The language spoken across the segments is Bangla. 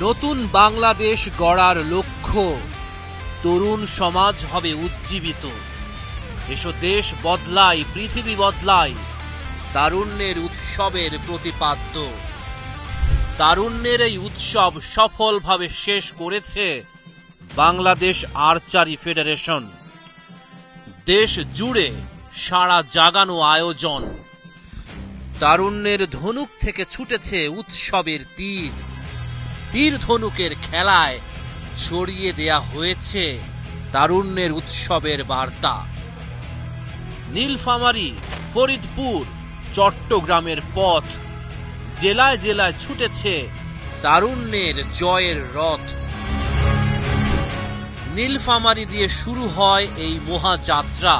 নতুন বাংলাদেশ গড়ার লক্ষ্য, তরুণ সমাজ হবে উজ্জীবিত। এসো দেশ বদলাই, পৃথিবী বদলাই, তারুণ্যের উৎসবের প্রতিপাদ্য। তারুণ্যের এই উৎসব সফলভাবে শেষ করেছে বাংলাদেশ আর্চারি ফেডারেশন। দেশ জুড়ে সাড়া জাগানো আয়োজন। তারুণ্যের ধনুক থেকে ছুটেছে উৎসবের তীর। তীর ধনুকের খেলায় ছড়িয়ে দেয়া হয়েছে তারুণ্যের উৎসবের বার্তা। নীলফামারী, ফরিদপুর, চট্টগ্রামের পথ, জেলায় জেলায় ছুটেছে তারুণ্যের জয়ের রথ। নীলফামারী দিয়ে শুরু হয় এই মহাযাত্রা।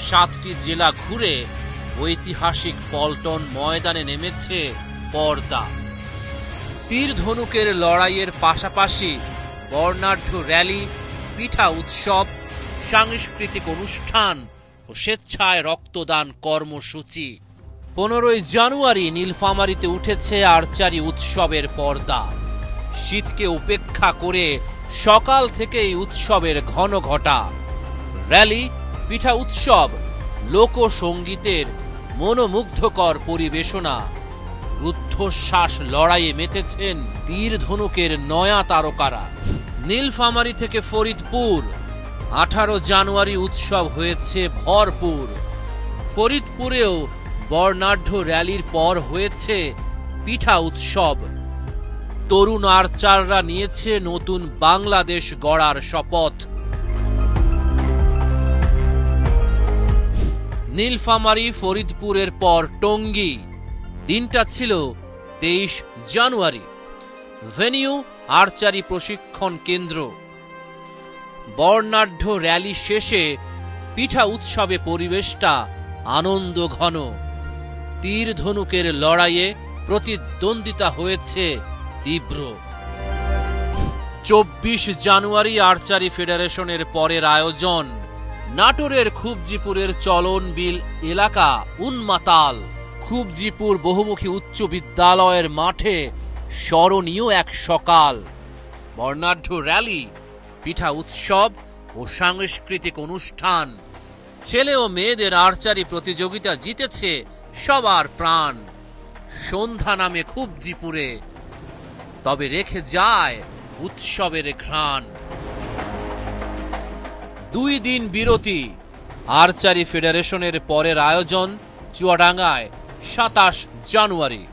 7টি জেলা ঘুরে ঐতিহাসিক পল্টন ময়দানে নেমেছে পর্দা। তীর ধনুকের লড়াইয়ের পাশাপাশি বর্ণাঢ্য র্যালি, পিঠা উৎসব, সাংস্কৃতিক অনুষ্ঠান ও স্বেচ্ছায় রক্তদান কর্মসূচি। 15 জানুয়ারি নীলফামারীতে উঠেছে আর্চারি উৎসবের পর্দা। শীতকে উপেক্ষা করে সকাল থেকেই উৎসবের ঘন ঘটা। র্যালি, পিঠা উৎসব, লোকসঙ্গীতের মনোমুগ্ধকর পরিবেশনা। রুদ্ধশ্বাস লড়াইয়ে মেতেছেন তীর ধনুকের নয়া তারকারা। নীলফামারী থেকে ফরিদপুর, 18 জানুয়ারি উৎসব হয়েছে ভরপুর। ফরিদপুরেও বর্ণাঢ্য র্যালির পর হয়েছে পিঠা উৎসব। তরুণ আর্চাররা নিয়েছে নতুন বাংলাদেশ গড়ার শপথ। নীলফামারী, ফরিদপুরের পর টঙ্গী। দিনটা ছিল 23 জানুয়ারি। ভেনিউ আর্চারি প্রশিক্ষণ কেন্দ্র। বর্ণাঢ্য র্যালি শেষে পিঠা উৎসবে পরিবেশটা আনন্দ ঘন। তীর ধনুকের লড়াইয়ে প্রতিদ্বন্দ্বিতা হয়েছে তীব্র। 24 জানুয়ারি আর্চারি ফেডারেশনের পরের আয়োজন। নাটোরের খুবজিপুরের চলন বিল এলাকা উন্মাতাল। খুবজিপুর বহুমুখী উচ্চ বিদ্যালয়ের মাঠে স্মরণীয় এক সকাল। বর্ণাঢ্য র্যালি, পিঠা উৎসব ও সাংস্কৃতিক অনুষ্ঠান। ছেলে ও মেয়েদের আর্চারি প্রতিযোগিতা জিতেছে সবার প্রাণ। সন্ধ্যা নামে খুবজিপুরে, তবে রেখে যায় উৎসবের ঘ্রাণ। 2 দিন বিরতি। আর্চারি ফেডারেশনের পরের আয়োজন চুয়াডাঙ্গায় 27 জানুয়ারি।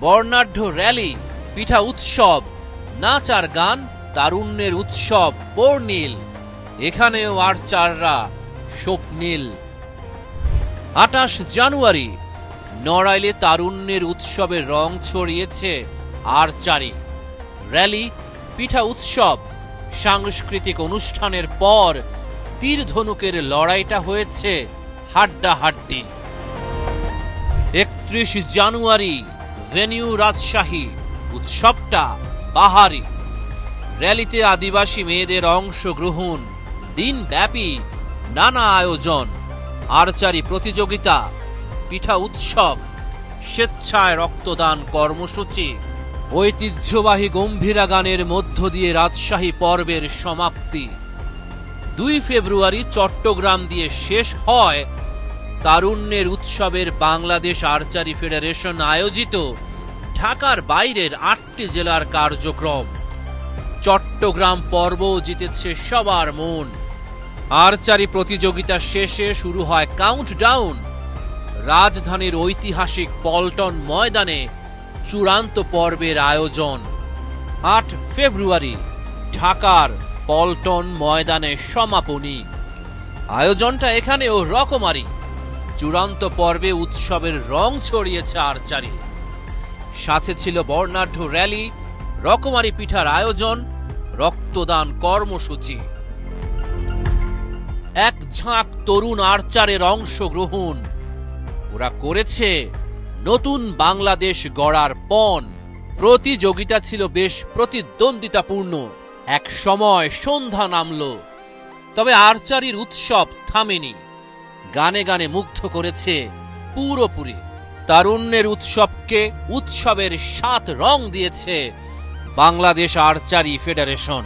বর্ণাঢ্য র্যালি, পিঠা উৎসব, নাচ আর গান, তারুণ্যের উৎসব বর্ণিল। এখানেও আর্চাররা স্বপ্নীল। 28 জানুয়ারি নড়াইলে তারুণ্যের উৎসবের রং ছড়িয়েছে আর্চারি। র্যালি, পিঠা উৎসব, সাংস্কৃতিক অনুষ্ঠানের পর তীর ধনুকের লড়াইটা হয়েছে হাড্ডাহাড্ডি। 31 জানুয়ারি ভেনিউ রাজশাহী। উৎসবটা বাহারি। র্যালিতে আদিবাসী মেয়েদের অংশগ্রহণ। দিনব্যাপী নানা আয়োজন। আর্চারি প্রতিযোগিতা, পিঠা উৎসব, স্বেচ্ছায় রক্তদান কর্মসূচি। ঐতিহ্যবাহী গম্ভীরা গানের মধ্য দিয়ে রাজশাহী পর্বের সমাপ্তি। 2 ফেব্রুয়ারি চট্টগ্রাম দিয়ে শেষ হয় তারুণ্যের উৎসবের বাংলাদেশ আর্চারি ফেডারেশন আয়োজিত ঢাকার বাইরের 8টি জেলার কার্যক্রম। চট্টগ্রাম পর্বও জিতেছে সবার মন। আর্চারি প্রতিযোগিতা শেষে শুরু হয় কাউন্টডাউন। রাজধানীর ঐতিহাসিক পল্টন ময়দানে চূড়ান্ত পর্বের আয়োজন। 8 ফেব্রুয়ারি ঢাকার পল্টন ময়দানে সমাপনী। আয়োজনটা এখানেও রকমারি। চূড়ান্ত পর্বে উৎসবের রং ছড়িয়েছে আর্চারি। সাথে ছিল বর্ণাঢ্য র্যালি, রকমারি পিঠার আয়োজন, রক্তদান কর্মসূচি। এক ঝাঁক তরুণ আর্চারের অংশগ্রহণ। ওরা করেছে নতুন বাংলাদেশ গড়ার পণ। প্রতিযোগিতা ছিল বেশ প্রতিদ্বন্দ্বিতাপূর্ণ। এক সময় সন্ধ্যা নামল, তবে আর্চারির উৎসব থামেনি। গানে গানে মুগ্ধ করেছে পুরোপুরি। তারুণ্যের উৎসবকে উৎসবের 7 রং দিয়েছে বাংলাদেশ আর্চারি ফেডারেশন।